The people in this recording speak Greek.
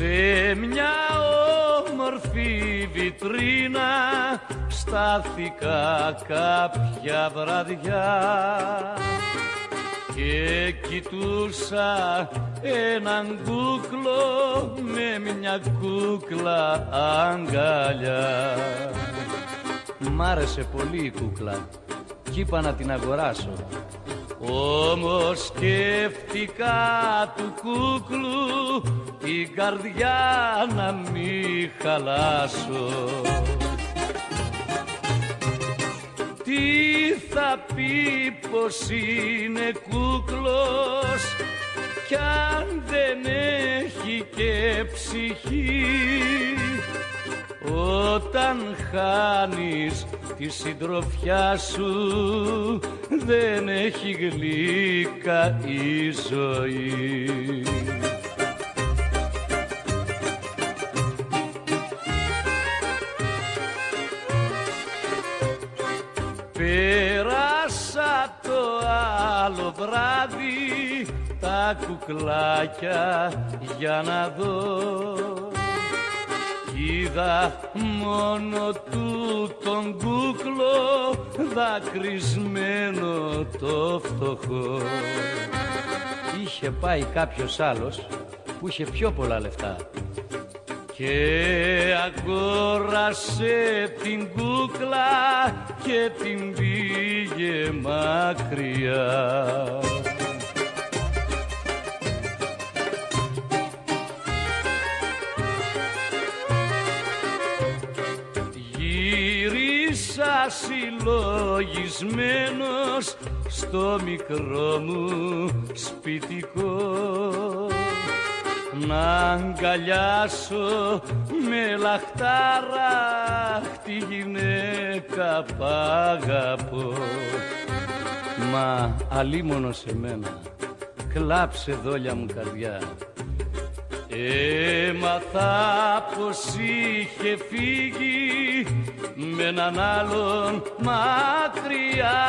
Σε μια όμορφη βιτρίνα στάθηκα κάποια βραδιά και κοιτούσα έναν κούκλο με μια κούκλα αγκαλιά. Μ' άρεσε πολύ η κούκλα κι είπα να την αγοράσω. Όμως σκέφτηκα του κούκλου την καρδιά να μη χαλάσω. Τι θα πει πως είναι κούκλος κι αν δεν έχει και ψυχή, όταν χάνεις τη συντροφιά σου δεν έχει γλύκα η ζωή. Πέρασα το άλλο βράδυ τα κουκλάκια για να δω, είδα μόνο του τον κούκλο δακρυσμένο το φτωχό. Είχε πάει κάποιος άλλος που είχε πιο πολλά λεφτά και αγόρασε την κούκλα και την πήγε μακριά. Γύρισα συλλογισμένος στο μικρό μου σπιτικό να αγκαλιάσω με λαχτάρα τη γυναίκα π' αγαπώ. Μα αλίμονο σε μένα, κλάψε δόλια μου καρδιά. Έμαθα πως είχε φύγει με έναν άλλον μακριά.